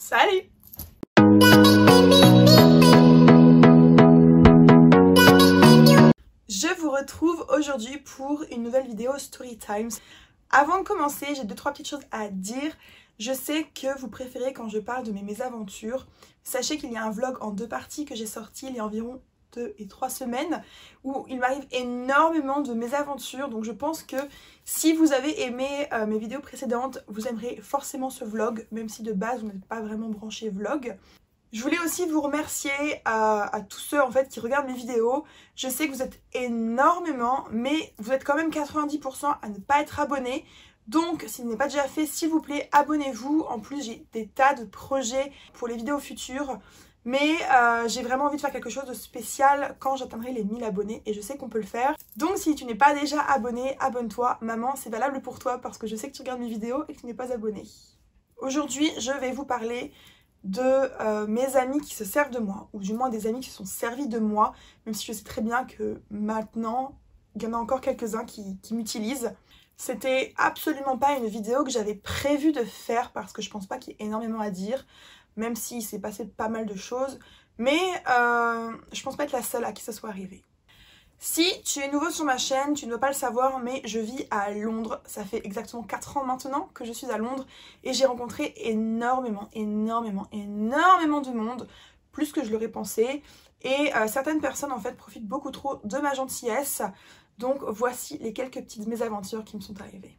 Salut! Je vous retrouve aujourd'hui pour une nouvelle vidéo Story Times. Avant de commencer, j'ai 2-3 petites choses à dire. Je sais que vous préférez quand je parle de mes mésaventures. Sachez qu'il y a un vlog en 2 parties que j'ai sorti il y a environ 2 et 3 semaines où il m'arrive énormément de mésaventures. Donc je pense que si vous avez aimé mes vidéos précédentes, vous aimerez forcément ce vlog, même si de base vous n'êtes pas vraiment branché vlog. Je voulais aussi vous remercier à tous ceux en fait qui regardent mes vidéos. Je sais que vous êtes énormément, mais vous êtes quand même 90% à ne pas être abonnés. Donc si ce n'est pas déjà fait, s'il vous plaît, abonnez-vous. En plus, j'ai des tas de projets pour les vidéos futures. Mais j'ai vraiment envie de faire quelque chose de spécial quand j'atteindrai les 1000 abonnés. Et je sais qu'on peut le faire. Donc si tu n'es pas déjà abonné, abonne-toi. Maman, c'est valable pour toi parce que je sais que tu regardes mes vidéos et que tu n'es pas abonné. Aujourd'hui, je vais vous parler de mes amis qui se servent de moi, ou du moins des amis qui se sont servis de moi, même si je sais très bien que maintenant, il y en a encore quelques-uns qui m'utilisent. C'était absolument pas une vidéo que j'avais prévu de faire parce que je pense pas qu'il y ait énormément à dire, même s'il s'est passé pas mal de choses, mais je pense pas être la seule à qui ça soit arrivé. Si tu es nouveau sur ma chaîne, tu ne dois pas le savoir, mais je vis à Londres. Ça fait exactement 4 ans maintenant que je suis à Londres et j'ai rencontré énormément de monde, plus que je l'aurais pensé. Et certaines personnes en fait profitent beaucoup trop de ma gentillesse. Donc voici les quelques petites mésaventures qui me sont arrivées.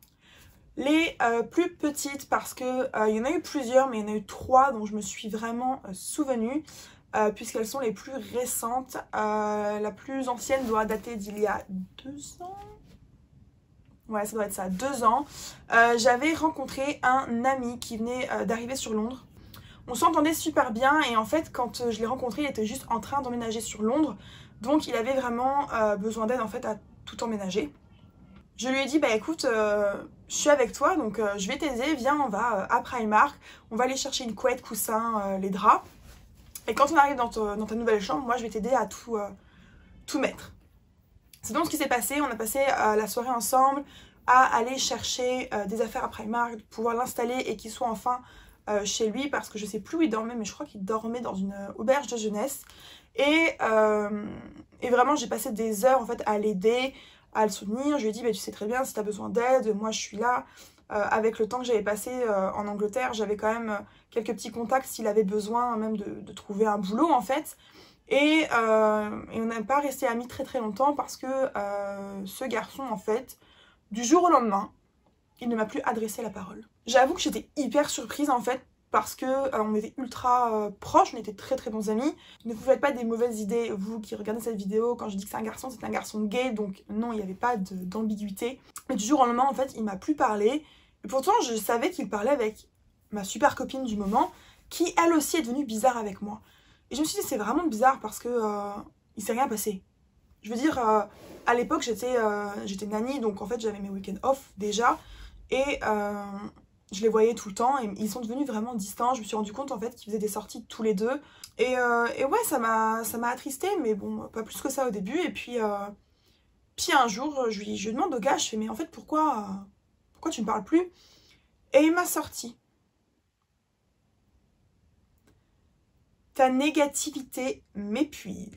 Les plus petites parce que il y en a eu plusieurs, mais il y en a eu 3 dont je me suis vraiment souvenue. Puisqu'elles sont les plus récentes. La plus ancienne doit dater d'il y a 2 ans. Ouais, ça doit être ça, 2 ans. J'avais rencontré un ami qui venait d'arriver sur Londres. On s'entendait super bien et en fait, quand je l'ai rencontré, il était juste en train d'emménager sur Londres. Donc il avait vraiment besoin d'aide en fait à tout emménager. Je lui ai dit, bah écoute, je suis avec toi, donc je vais t'aider, viens, on va à Primark. On va aller chercher une couette, coussin, les draps. Et quand on arrive dans ta nouvelle chambre, moi je vais t'aider à tout mettre. C'est donc ce qui s'est passé. On a passé la soirée ensemble à aller chercher des affaires à Primark, pouvoir l'installer et qu'il soit enfin chez lui parce que je sais plus où il dormait, mais je crois qu'il dormait dans une auberge de jeunesse. Et vraiment j'ai passé des heures en fait à l'aider, à le soutenir. Je lui ai dit bah, tu sais très bien si tu as besoin d'aide, moi je suis là. Avec le temps que j'avais passé en Angleterre, j'avais quand même quelques petits contacts s'il avait besoin même de trouver un boulot en fait. Et on n'a pas resté amis très longtemps parce que ce garçon en fait, du jour au lendemain, il ne m'a plus adressé la parole. J'avoue que j'étais hyper surprise en fait parce que on était ultra proches, on était très bons amis. Ne vous faites pas des mauvaises idées, vous qui regardez cette vidéo, quand je dis que c'est un garçon gay, donc non, il n'y avait pas d'ambiguïté. Mais du jour au lendemain en fait, il m'a plus parlé. Et pourtant, je savais qu'il parlait avec ma super copine du moment, qui elle aussi est devenue bizarre avec moi. Et je me suis dit, c'est vraiment bizarre parce que il s'est rien passé. Je veux dire, à l'époque, j'étais nanny, donc en fait, j'avais mes week-ends off déjà. Et je les voyais tout le temps et ils sont devenus vraiment distants. Je me suis rendu compte en fait qu'ils faisaient des sorties tous les deux. Et ouais, ça m'a attristée, mais bon, pas plus que ça au début. Et puis un jour, je lui demande au gars, je fais, mais en fait, pourquoi tu ne parles plus? Et il m'a sorti. Ta négativité m'épuise.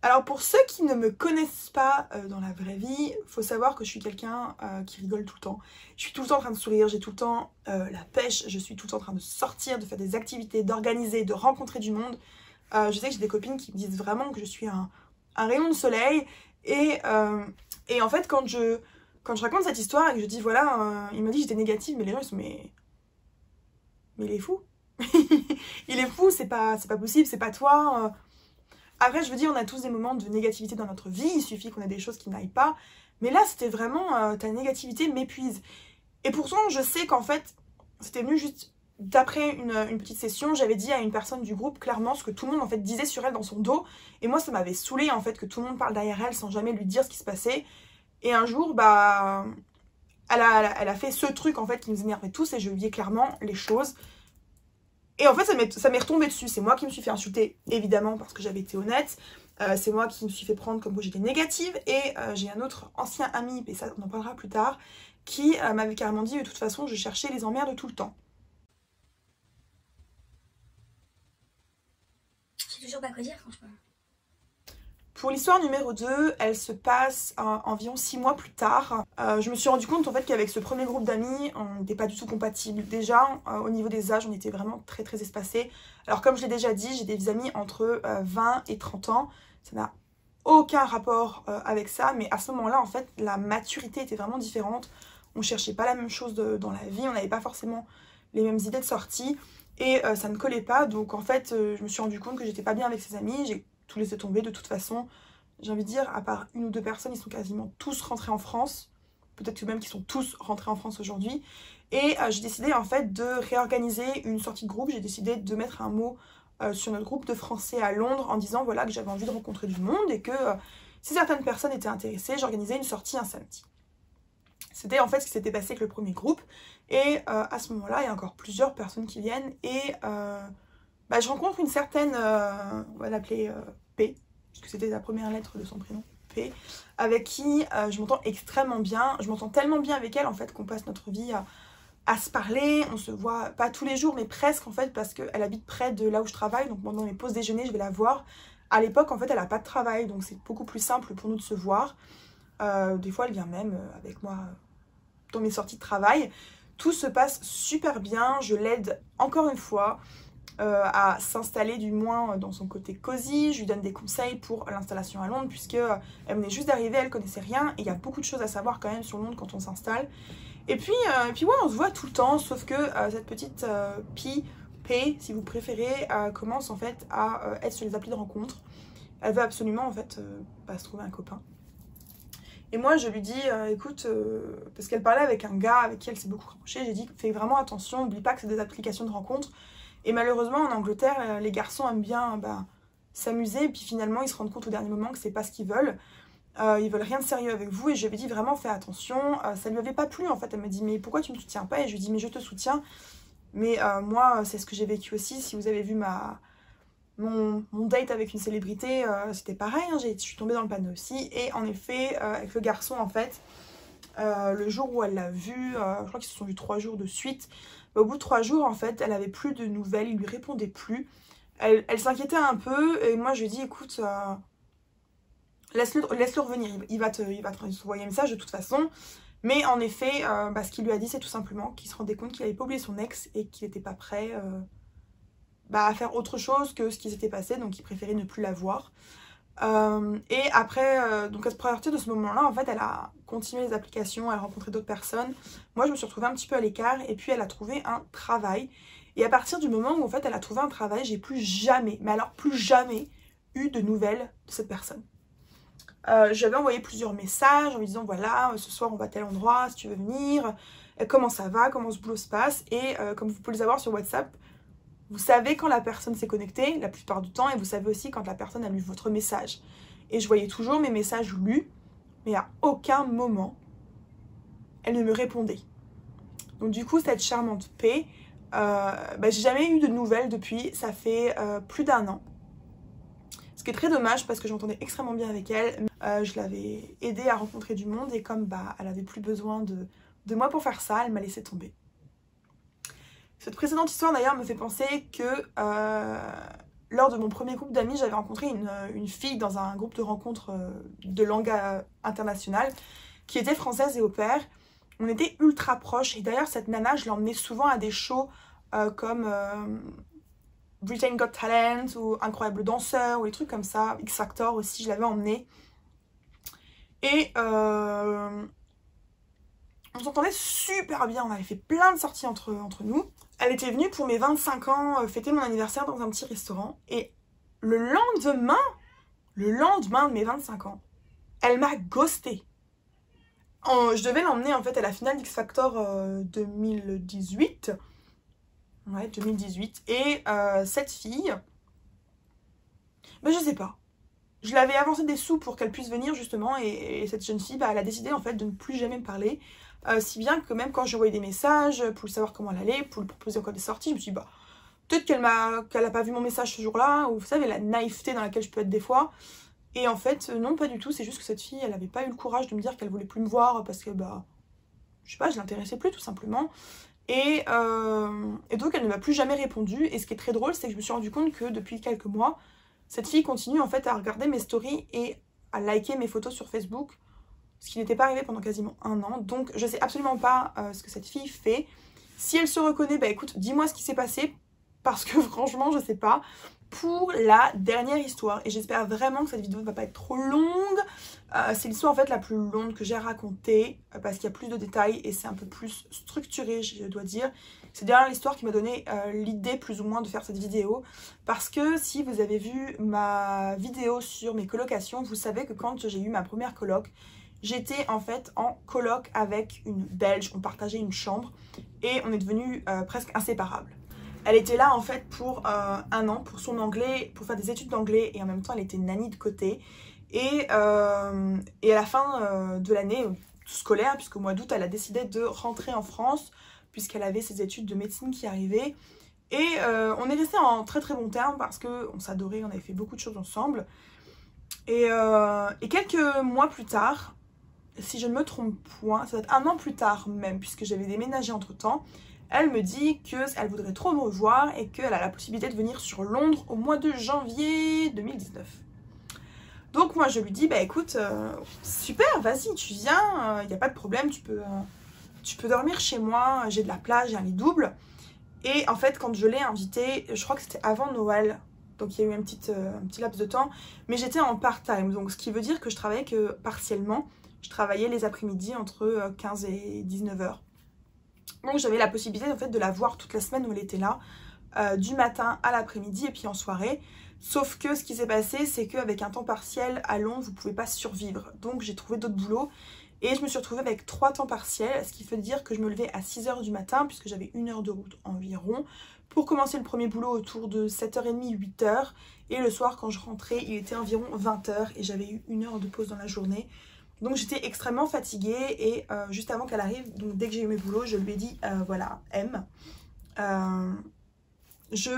Alors pour ceux qui ne me connaissent pas dans la vraie vie, faut savoir que je suis quelqu'un qui rigole tout le temps. Je suis tout le temps en train de sourire, j'ai tout le temps la pêche, je suis tout le temps en train de sortir, de faire des activités, d'organiser, de rencontrer du monde. Je sais que j'ai des copines qui me disent vraiment que je suis un rayon de soleil. Et en fait quand je raconte cette histoire et que je dis voilà, il m'a dit que j'étais négative, mais les gens ils sont mais il est fou. Il est fou, c'est pas possible, c'est pas toi. Après je veux dire, on a tous des moments de négativité dans notre vie, il suffit qu'on ait des choses qui n'aillent pas. Mais là c'était vraiment ta négativité m'épuise. Et pourtant je sais qu'en fait c'était venu juste d'après une petite session, j'avais dit à une personne du groupe clairement ce que tout le monde en fait disait sur elle dans son dos. Et moi ça m'avait saoulée en fait que tout le monde parle derrière elle sans jamais lui dire ce qui se passait. Et un jour, bah, elle a fait ce truc en fait qui nous énervait tous et je lui dis clairement les choses. Et en fait, ça m'est retombé dessus. C'est moi qui me suis fait insulter, évidemment, parce que j'avais été honnête. C'est moi qui me suis fait prendre comme quoi j'étais négative. Et j'ai un autre ancien ami, et ça on en parlera plus tard, qui m'avait carrément dit de toute façon je cherchais les emmerdes tout le temps. toujours pas quoi dire, franchement. Pour l'histoire numéro 2, elle se passe environ 6 mois plus tard. Je me suis rendu compte en fait qu'avec ce premier groupe d'amis, on n'était pas du tout compatibles. Déjà, au niveau des âges, on était vraiment très très espacés. Alors comme je l'ai déjà dit, j'ai des amis entre 20 et 30 ans. Ça n'a aucun rapport avec ça, mais à ce moment-là, en fait, la maturité était vraiment différente. On cherchait pas la même chose dans la vie, on n'avait pas forcément les mêmes idées de sortie. Et ça ne collait pas, donc en fait, je me suis rendu compte que j'étais pas bien avec ses amis. J'ai tout laissé tomber de toute façon. J'ai envie de dire, à part une ou deux personnes, ils sont quasiment tous rentrés en France. Peut-être que même qu'ils sont tous rentrés en France aujourd'hui. Et j'ai décidé en fait de réorganiser une sortie de groupe. J'ai décidé de mettre un mot sur notre groupe de français à Londres en disant voilà que j'avais envie de rencontrer du monde et que si certaines personnes étaient intéressées, j'organisais une sortie un samedi. C'était en fait ce qui s'était passé avec le premier groupe. Et à ce moment-là, il y a encore plusieurs personnes qui viennent et je rencontre une certaine, on va l'appeler P, parce que c'était la première lettre de son prénom, P, avec qui je m'entends extrêmement bien. Je m'entends tellement bien avec elle en fait qu'on passe notre vie à se parler. On se voit pas tous les jours mais presque en fait parce qu'elle habite près de là où je travaille. Donc pendant mes pauses déjeuner je vais la voir. À l'époque en fait elle a pas de travail donc c'est beaucoup plus simple pour nous de se voir. Des fois elle vient même avec moi dans mes sorties de travail. Tout se passe super bien. Je l'aide encore une fois à s'installer du moins dans son côté cosy. Je lui donne des conseils pour l'installation à Londres puisque elle venait juste d'arriver, elle connaissait rien et il y a beaucoup de choses à savoir quand même sur Londres quand on s'installe. Et puis ouais, on se voit tout le temps sauf que cette petite P, si vous préférez, commence en fait à être sur les applis de rencontre. Elle veut absolument en fait se trouver un copain. Et moi je lui dis écoute, parce qu'elle parlait avec un gars avec qui elle s'est beaucoup rapprochée, j'ai dit fais vraiment attention, n'oublie pas que c'est des applications de rencontre. Et malheureusement en Angleterre, les garçons aiment bien s'amuser et puis finalement ils se rendent compte au dernier moment que c'est pas ce qu'ils veulent. Ils veulent rien de sérieux avec vous et je lui ai dit vraiment fais attention. Ça lui avait pas plu en fait, elle m'a dit mais pourquoi tu me soutiens pas? Et je lui ai dit mais je te soutiens. Mais moi c'est ce que j'ai vécu aussi. Si vous avez vu mon date avec une célébrité, c'était pareil, hein, je suis tombée dans le panneau aussi. Et en effet avec le garçon en fait, le jour où elle l'a vu, je crois qu'ils se sont vus 3 jours de suite. Au bout de 3 jours, en fait, elle avait plus de nouvelles, il lui répondait plus. Elle s'inquiétait un peu et moi je lui ai dit écoute, laisse-le revenir, il va te envoyer un message de toute façon. Mais en effet, ce qu'il lui a dit c'est tout simplement qu'il se rendait compte qu'il n'avait pas oublié son ex et qu'il n'était pas prêt à faire autre chose que ce qui s'était passé, donc il préférait ne plus la voir. Et après, donc à partir de ce moment-là, en fait, elle a continué les applications, elle a rencontré d'autres personnes. Moi, je me suis retrouvée un petit peu à l'écart et puis elle a trouvé un travail. Et à partir du moment où en fait elle a trouvé un travail, j'ai plus jamais, mais alors plus jamais, eu de nouvelles de cette personne. J'avais envoyé plusieurs messages en lui disant voilà, ce soir on va à tel endroit, si tu veux venir, comment ça va, comment ce boulot se passe. Et comme vous pouvez les avoir sur WhatsApp, vous savez quand la personne s'est connectée, la plupart du temps, et vous savez aussi quand la personne a lu votre message. Et je voyais toujours mes messages lus, mais à aucun moment, elle ne me répondait. Donc du coup, cette charmante P, j'ai jamais eu de nouvelles depuis, ça fait plus d'1 an. Ce qui est très dommage parce que j'entendais extrêmement bien avec elle. Je l'avais aidée à rencontrer du monde et comme elle avait plus besoin de moi pour faire ça, elle m'a laissé tomber. Cette précédente histoire d'ailleurs me fait penser que lors de mon premier groupe d'amis, j'avais rencontré une fille dans un groupe de rencontres de langue internationale qui était française et au pair. On était ultra proches et d'ailleurs cette nana, je l'emmenais souvent à des shows comme Britain Got Talent ou Incroyable Danseur ou des trucs comme ça. X Factor aussi, je l'avais emmenée. Et on s'entendait super bien, on avait fait plein de sorties entre nous. Elle était venue pour mes 25 ans fêter mon anniversaire dans un petit restaurant. Et le lendemain de mes 25 ans, elle m'a ghosté. Je devais l'emmener en fait à la finale d'X Factor 2018. Ouais, 2018. Et cette fille, je sais pas. Je l'avais avancé des sous pour qu'elle puisse venir justement et cette jeune fille, elle a décidé en fait de ne plus jamais me parler. Si bien que même quand j'ai envoyé des messages pour savoir comment elle allait, pour lui proposer encore des sorties, je me suis dit peut-être qu'elle a pas vu mon message ce jour-là, ou vous savez la naïveté dans laquelle je peux être des fois. Et en fait non, pas du tout, c'est juste que cette fille elle avait pas eu le courage de me dire qu'elle voulait plus me voir parce que je sais pas, je l'intéressais plus tout simplement. Et donc elle ne m'a plus jamais répondu et ce qui est très drôle c'est que je me suis rendu compte que depuis quelques mois cette fille continue en fait à regarder mes stories et à liker mes photos sur Facebook, ce qui n'était pas arrivé pendant quasiment 1 an. Donc je sais absolument pas ce que cette fille fait. Si elle se reconnaît, bah écoute, dis-moi ce qui s'est passé, parce que franchement je sais pas. Pour la dernière histoire, et j'espère vraiment que cette vidéo ne va pas être trop longue, c'est l'histoire en fait la plus longue que j'ai racontée, parce qu'il y a plus de détails et c'est un peu plus structuré, je dois dire. C'est d'ailleurs l'histoire qui m'a donné l'idée plus ou moins de faire cette vidéo, parce que si vous avez vu ma vidéo sur mes colocations, vous savez que quand j'ai eu ma première coloc, j'étais en fait en coloc avec une Belge, on partageait une chambre et on est devenus presque inséparables. Elle était là en fait pour 1 an, pour son anglais, pour faire des études d'anglais, et en même temps elle était nanny de côté. Et à la fin de l'année scolaire, puisqu'au mois d'août elle a décidé de rentrer en France, puisqu'elle avait ses études de médecine qui arrivaient. Et on est resté en très très bons termes parce qu'on s'adorait, on avait fait beaucoup de choses ensemble. Et quelques mois plus tard, si je ne me trompe point, ça doit être 1 an plus tard même, puisque j'avais déménagé entre temps, elle me dit qu'elle voudrait trop me revoir et qu'elle a la possibilité de venir sur Londres au mois de janvier 2019. Donc moi je lui dis, bah écoute, super, vas-y, tu viens, il n'y a pas de problème, tu peux dormir chez moi, j'ai de la place, j'ai un lit double. Et en fait quand je l'ai invitée, je crois que c'était avant Noël, donc il y a eu un petit laps de temps, mais j'étais en part-time, donc ce qui veut dire que je travaillais que partiellement. Je travaillais les après-midi entre 15 et 19 heures. Donc j'avais la possibilité en fait de la voir toute la semaine où elle était là, du matin à l'après-midi et puis en soirée. Sauf que ce qui s'est passé, c'est qu'avec un temps partiel à Londres, vous ne pouvez pas survivre. Donc j'ai trouvé d'autres boulots et je me suis retrouvée avec 3 temps partiels, ce qui veut dire que je me levais à 6 h du matin, puisque j'avais 1 heure de route environ, pour commencer le premier boulot autour de 7h30, 8 h. Et le soir, quand je rentrais, il était environ 20 h et j'avais eu 1 heure de pause dans la journée. Donc j'étais extrêmement fatiguée et juste avant qu'elle arrive, donc dès que j'ai eu mes boulots, je lui ai dit voilà, M, j'ai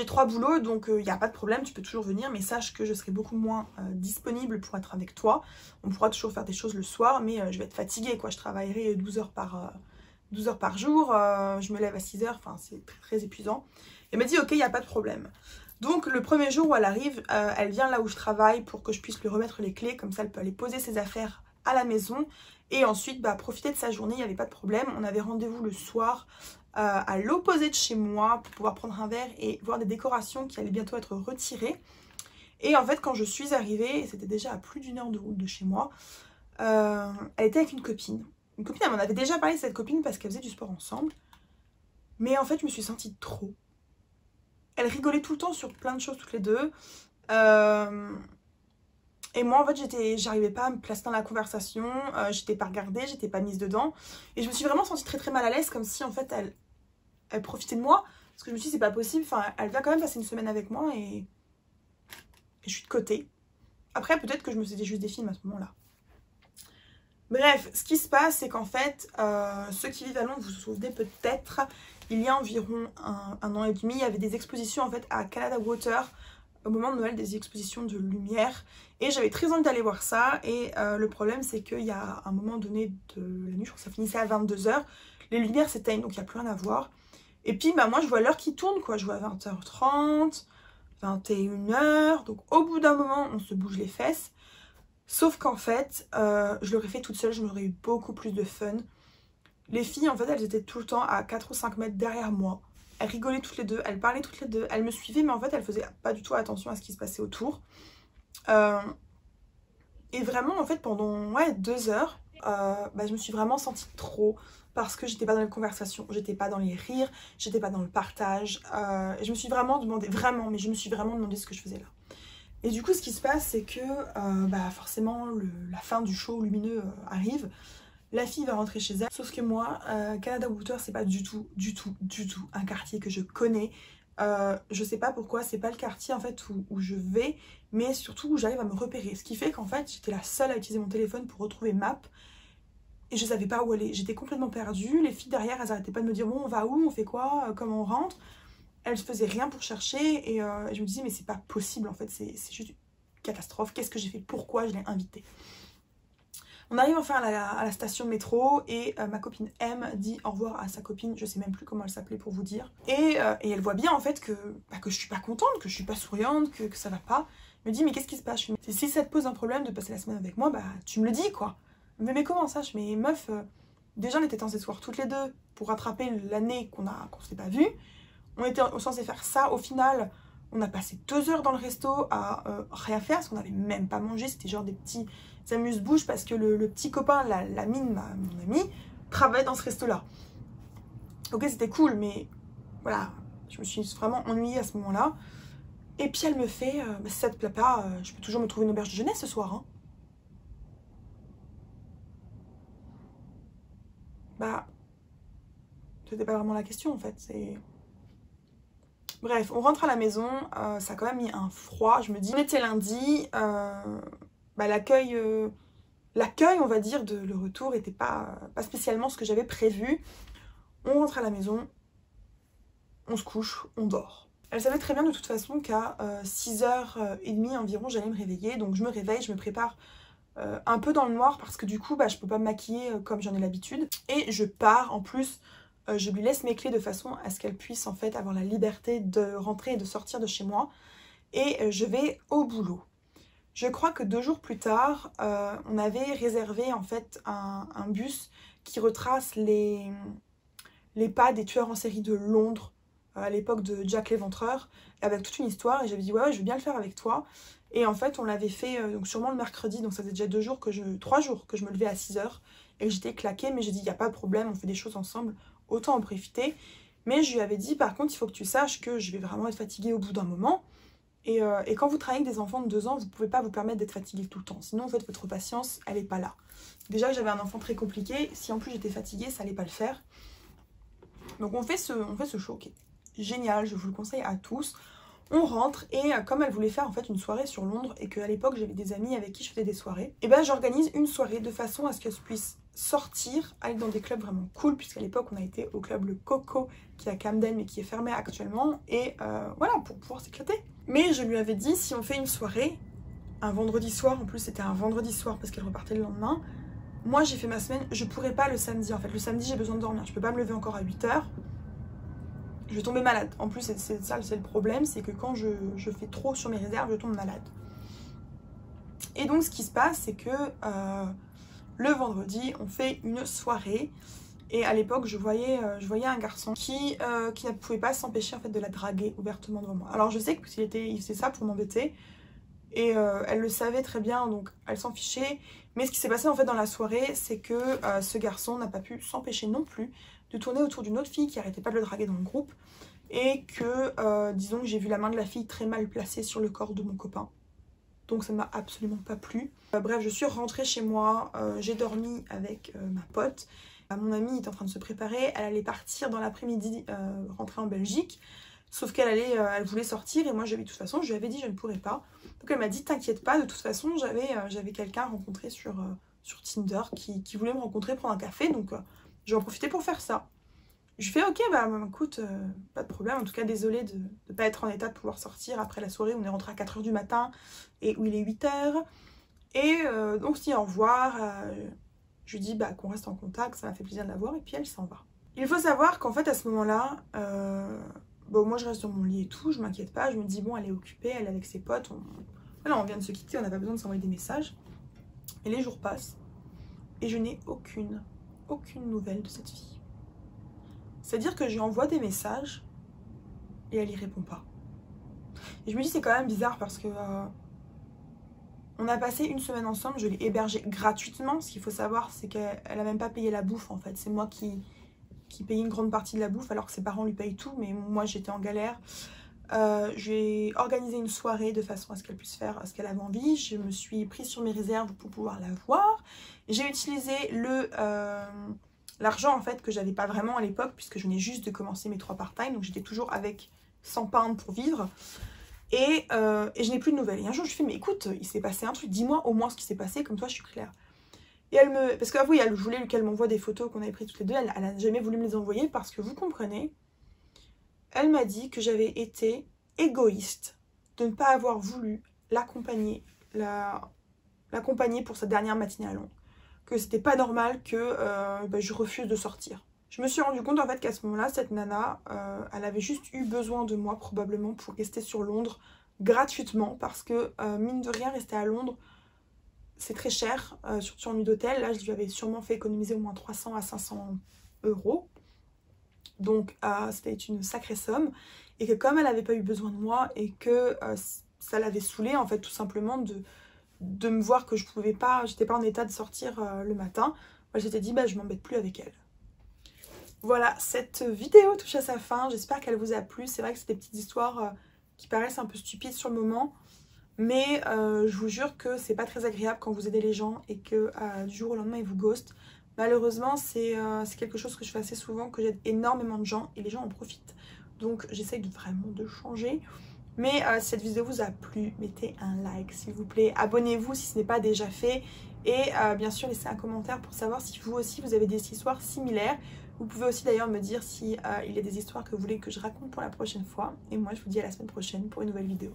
3 boulots, donc il n'y a pas de problème, tu peux toujours venir, mais sache que je serai beaucoup moins disponible pour être avec toi. On pourra toujours faire des choses le soir, mais je vais être fatiguée, quoi. Je travaillerai 12 heures par jour, je me lève à 6 h, enfin c'est très, très épuisant. Elle m'a dit ok, il n'y a pas de problème. Donc le premier jour où elle arrive, elle vient là où je travaille pour que je puisse lui remettre les clés, comme ça elle peut aller poser ses affaires à la maison et ensuite profiter de sa journée, il n'y avait pas de problème. On avait rendez-vous le soir à l'opposé de chez moi pour pouvoir prendre un verre et voir des décorations qui allaient bientôt être retirées. Et en fait quand je suis arrivée, et c'était déjà à plus d'1 heure de route de chez moi, elle était avec une copine. Une copine, elle m'en avait déjà parlé de cette copine parce qu'elle faisait du sport ensemble. Mais en fait je me suis sentie trop. Elle rigolait tout le temps sur plein de choses toutes les deux. Et moi en fait j'arrivais pas à me placer dans la conversation. J'étais pas regardée, j'étais pas mise dedans. Et je me suis vraiment sentie très très mal à l'aise, comme si en fait elle profitait de moi. Parce que je me suis dit c'est pas possible. Enfin elle vient quand même passer une semaine avec moi et je suis de côté. Après peut-être que je me faisais juste des films à ce moment-là. Bref, ce qui se passe, c'est qu'en fait, ceux qui vivent à Londres, vous vous souvenez peut-être, il y a environ un an et demi, il y avait des expositions en fait à Canada Water, au moment de Noël, des expositions de lumière. Et j'avais très envie d'aller voir ça. Et le problème, c'est qu'il y a un moment donné de la nuit, je crois que ça finissait à 22 h, les lumières s'éteignent, donc il n'y a plus rien à voir. Et puis, moi, je vois l'heure qui tourne, quoi. Je vois 20h30, 21 h. Donc, au bout d'un moment, on se bouge les fesses. Sauf qu'en fait, je l'aurais fait toute seule, je m'aurais eu beaucoup plus de fun. Les filles, en fait, elles étaient tout le temps à 4 ou 5 mètres derrière moi. Elles rigolaient toutes les deux, elles parlaient toutes les deux. Elles me suivaient, mais en fait, elles faisaient pas du tout attention à ce qui se passait autour. Et vraiment, en fait, pendant 2 heures, je me suis vraiment sentie trop. Parce que j'étais pas dans les conversations, j'étais pas dans les rires, j'étais pas dans le partage. Et je me suis vraiment demandé, je me suis vraiment demandé ce que je faisais là. Et du coup, ce qui se passe, c'est que forcément, la fin du show lumineux arrive. La fille va rentrer chez elle. Sauf que moi, Canada Water, c'est pas du tout un quartier que je connais. Je sais pas pourquoi, c'est pas le quartier en fait où je vais, mais surtout où j'arrive à me repérer. Ce qui fait qu'en fait, j'étais la seule à utiliser mon téléphone pour retrouver Map. Et je savais pas où aller. J'étais complètement perdue. Les filles derrière, elles arrêtaient pas de me dire bon, on va où, on fait quoi, comment on rentre. Elle se faisait rien pour chercher et je me disais mais c'est pas possible en fait, c'est juste une catastrophe. Qu'est-ce que j'ai fait? Pourquoi je l'ai invitée? On arrive enfin à la station de métro et ma copine M dit au revoir à sa copine, je sais même plus comment elle s'appelait pour vous dire. Et elle voit bien en fait que je suis pas contente, que je suis pas souriante, que ça va pas. Elle me dit mais qu'est-ce qui se passe? Je fais, si ça te pose un problème de passer la semaine avec moi, bah tu me le dis quoi. Mais comment ça? Je fais mais meuf, déjà on était censés se voir toutes les deux pour rattraper l'année qu'on s'est pas vu. On était censés faire ça, au final on a passé 2 heures dans le resto à rien faire parce qu'on n'avait même pas mangé, c'était genre des petits amuse-bouches parce que le petit copain, la mine, mon ami, travaillait dans ce resto-là. Ok, c'était cool, mais voilà, je me suis vraiment ennuyée à ce moment-là. Et puis elle me fait, bah, si ça te plaît pas, je peux toujours me trouver une auberge de jeunesse ce soir. Hein. Bah, c'était pas vraiment la question en fait, c'est... Bref, on rentre à la maison, ça a quand même mis un froid, je me dis, on était lundi, bah, l'accueil, on va dire, de le retour était pas spécialement ce que j'avais prévu. On rentre à la maison, on se couche, on dort. Elle savait très bien de toute façon qu'à 6h30 environ, j'allais me réveiller, donc je me réveille, je me prépare un peu dans le noir parce que du coup, bah, je peux pas me maquiller comme j'en ai l'habitude. Et je pars, en plus, je lui laisse mes clés de façon à ce qu'elle puisse en fait avoir la liberté de rentrer et de sortir de chez moi. Et je vais au boulot. Je crois que 2 jours plus tard, on avait réservé en fait un bus qui retrace les pas des tueurs en série de Londres à l'époque de Jack l'Éventreur, avec toute une histoire. Et j'avais dit ouais, je veux bien le faire avec toi. Et en fait, on l'avait fait donc sûrement le mercredi, donc ça faisait déjà 3 jours que je me levais à 6h et que j'étais claquée. Mais j'ai dit il n'y a pas de problème, on fait des choses ensemble, autant en profiter. Mais je lui avais dit par contre, il faut que tu saches que je vais vraiment être fatiguée au bout d'un moment. Et quand vous travaillez avec des enfants de 2 ans, vous ne pouvez pas vous permettre d'être fatiguée tout le temps. Sinon, en fait, votre patience, elle n'est pas là. Déjà, j'avais un enfant très compliqué. Si en plus j'étais fatiguée, ça n'allait pas le faire. Donc on fait ce show, ok. Génial, je vous le conseille à tous. On rentre et comme elle voulait faire en fait une soirée sur Londres et qu'à l'époque j'avais des amis avec qui je faisais des soirées, et ben j'organise une soirée de façon à ce qu'elle puisse sortir, aller dans des clubs vraiment cool, puisqu'à l'époque on a été au club Le Coco qui est à Camden mais qui est fermé actuellement, et voilà, pour pouvoir s'éclater. Mais je lui avais dit, si on fait une soirée, un vendredi soir, en plus c'était un vendredi soir parce qu'elle repartait le lendemain, moi j'ai fait ma semaine, je pourrais pas le samedi en fait, le samedi j'ai besoin de dormir, je peux pas me lever encore à 8h, je vais tomber malade. En plus c'est le problème, c'est que quand je fais trop sur mes réserves, je tombe malade. Et donc ce qui se passe, c'est que le vendredi, on fait une soirée. Et à l'époque, je voyais un garçon qui ne pouvait pas s'empêcher en fait de la draguer ouvertement devant moi. Alors je sais qu'il faisait ça pour m'embêter. Et elle le savait très bien, donc elle s'en fichait. Mais ce qui s'est passé en fait dans la soirée, c'est que ce garçon n'a pas pu s'empêcher non plus de tourner autour d'une autre fille qui arrêtait pas de le draguer dans le groupe. Et que, disons que j'ai vu la main de la fille très mal placée sur le corps de mon copain. Donc ça ne m'a absolument pas plu. Bref, je suis rentrée chez moi, j'ai dormi avec ma pote. Mon amie était en train de se préparer, elle allait partir dans l'après-midi, rentrer en Belgique. Sauf elle voulait sortir et moi de toute façon je lui avais dit je ne pourrais pas. Donc elle m'a dit t'inquiète pas, de toute façon j'avais quelqu'un rencontré sur Tinder qui voulait me rencontrer, prendre un café, donc je vais en profiter pour faire ça. Je fais ok, bah écoute, pas de problème, en tout cas désolée de ne pas être en état de pouvoir sortir après la soirée, on est rentré à 4h du matin et où il est 8h. Et donc on se dit au revoir, je lui dis bah, qu'on reste en contact, ça m'a fait plaisir de la voir et puis elle s'en va. Il faut savoir qu'en fait à ce moment-là, bon, moi je reste dans mon lit et tout, je m'inquiète pas, je me dis bon elle est occupée, elle est avec ses potes, voilà, on vient de se quitter, on n'a pas besoin de s'envoyer des messages. Et les jours passent et je n'ai aucune nouvelle de cette fille. C'est-à-dire que je lui envoie des messages et elle y répond pas. Et je me dis c'est quand même bizarre parce que on a passé une semaine ensemble, je l'ai hébergée gratuitement. Ce qu'il faut savoir c'est qu'elle a même pas payé la bouffe en fait, c'est moi qui payait une grande partie de la bouffe alors que ses parents lui payent tout, mais moi j'étais en galère. J'ai organisé une soirée de façon à ce qu'elle puisse faire ce qu'elle avait envie. Je me suis prise sur mes réserves pour pouvoir la voir. J'ai utilisé l'argent en fait que j'avais pas vraiment à l'époque puisque je venais juste de commencer mes 3 part-time, donc j'étais toujours avec 100 pounds pour vivre. Et je n'ai plus de nouvelles. Et un jour je lui fais mais écoute, il s'est passé un truc, dis-moi au moins ce qui s'est passé, comme toi je suis claire. Et elle me... Parce que oui, je voulais qu'elle m'envoie des photos qu'on avait prises toutes les deux. Elle n'a jamais voulu me les envoyer parce que vous comprenez, elle m'a dit que j'avais été égoïste de ne pas avoir voulu l'accompagner pour sa dernière matinée à Londres. que c'était pas normal que je refuse de sortir. Je me suis rendu compte en fait qu'à ce moment-là, cette nana, elle avait juste eu besoin de moi probablement pour rester sur Londres gratuitement parce que mine de rien, rester à Londres, c'est très cher, surtout en nuit d'hôtel. Là, je lui avais sûrement fait économiser au moins 300 à 500 euros. Donc, c'était une sacrée somme. Et que comme elle n'avait pas eu besoin de moi et que ça l'avait saoulée, en fait, tout simplement, de me voir que je pouvais pas, j'étais pas en état de sortir le matin, moi, j'étais dit, je m'embête plus avec elle. Voilà, cette vidéo touche à sa fin. J'espère qu'elle vous a plu. C'est vrai que c'est des petites histoires qui paraissent un peu stupides sur le moment. Mais je vous jure que c'est pas très agréable quand vous aidez les gens et que du jour au lendemain ils vous ghostent. Malheureusement c'est quelque chose que je fais assez souvent, que j'aide énormément de gens et les gens en profitent. Donc j'essaye vraiment de changer. Mais si cette vidéo vous a plu, mettez un like s'il vous plaît. Abonnez-vous si ce n'est pas déjà fait. Et bien sûr laissez un commentaire pour savoir si vous aussi vous avez des histoires similaires. Vous pouvez aussi d'ailleurs me dire si il y a des histoires que vous voulez que je raconte pour la prochaine fois. Et moi je vous dis à la semaine prochaine pour une nouvelle vidéo.